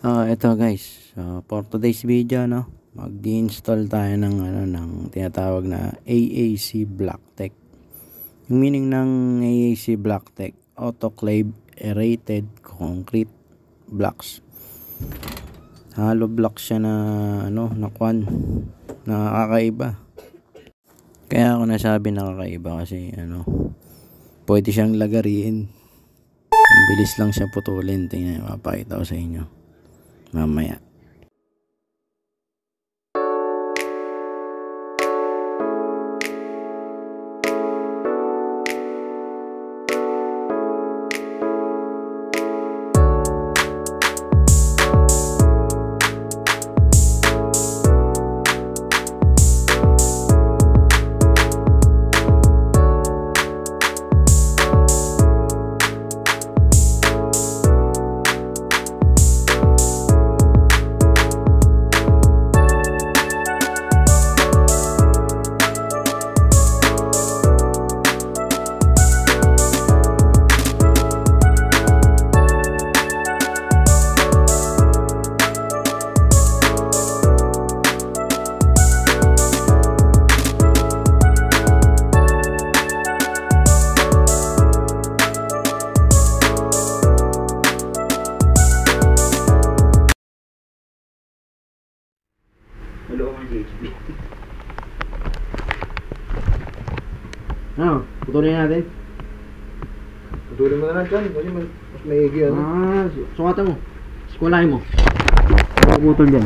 Ito guys, for today's video mag-install tayo ng tinatawag na AAC BlockTech. Yung meaning ng AAC BlockTech, Autoclave Aerated Concrete Blocks. Hollow blocks siya na nakakaiba. Kaya ako nasabi nakakaiba kasi pwede siyang lagarin. Ang bilis lang siya putulin. Tingnan, mapakita ko sa inyo mamaya. Hello, mga JHB. Putulin natin. Putulin mo na lang dyan. Kasi mas maigi Sukatan mo. Skulahin mo. Putol dyan.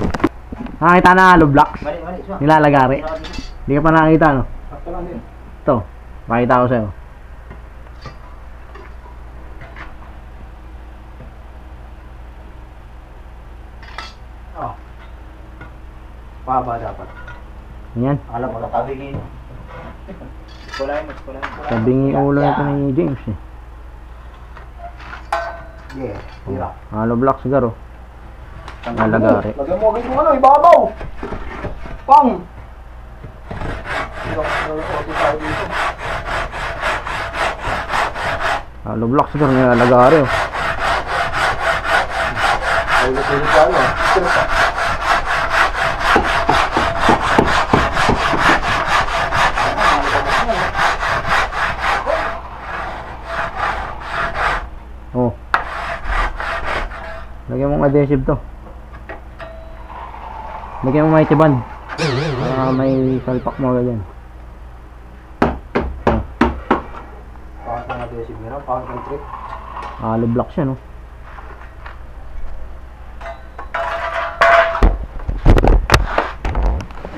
Nakakita na hollow blocks? Mali, Nilalagari. Hindi ka pa nakakita, no? Sakto lang din. Ito, makita ko sa'yo. Paba dapat. Yan. Alam mo, tabingin. Skulahin mo. Tabingi ulo ito ni James eh. Yeah, tira. Hollow blocks siguro. Nilalagari. Lagyan mo agad yung ibabaw. Pang! Hollow blocks siguro nilalagari oh. Ulit tayo. Oh. Lagyan mong adhesive to. Lagyan mo mighty band. May salpak mo agad yan. Pangat ng adhesive nila, pangat ng trip. Hollow blocks yan oh.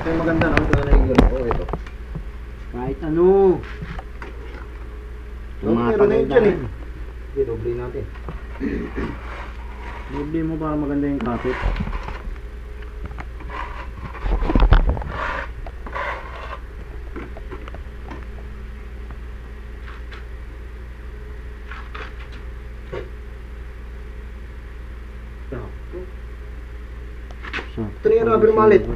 Ito yung maganda no? Ito na nahigyan ako. Ito. Kahit ano. Meron na yun dyan eh. Sige, doble natin. Doble mo para maganda yung kapit. Ito na yung rubber mallet.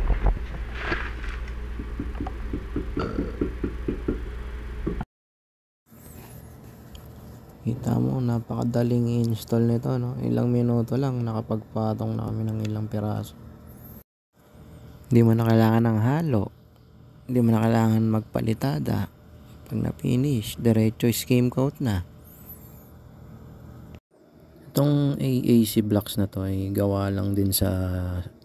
Kita mo, napakadaling i-install nito, no? Ilang minuto lang, nakapagpatong na kami ng ilang piraso. Hindi mo na kailangan ng halo. Hindi mo na kailangan magpalitada. Pag na-finish, diretso scheme coat na. Itong AAC blocks na to ay gawa lang din sa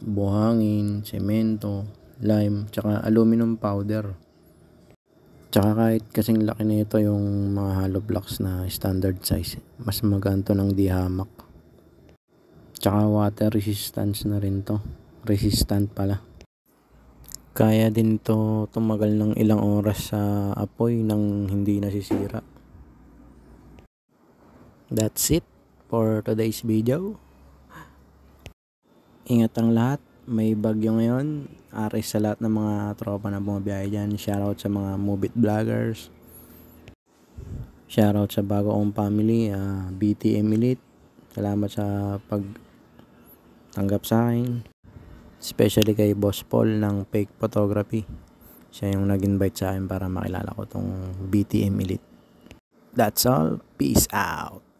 buhangin, semento, lime, tsaka aluminum powder. Tsaka kahit kasing laki na ito yung mga hollow blocks na standard size, mas maganto ng dihamak. Tsaka water resistance na rin to. Resistant pala. Kaya din to tumagal ng ilang oras sa apoy nang hindi nasisira. That's it for today's video. Ingat ang lahat. May bagyo ngayon. Aris sa lahat ng mga tropa na bumabiyahe dyan. Shoutout sa mga Mubit vloggers. Shoutout sa bago kong family, BTM Elite. Salamat sa pagtanggap sa akin. Especially kay Boss Paul ng Fake Photography. Siya yung nag-invite sa akin para makilala ko tong BTM Elite. That's all. Peace out.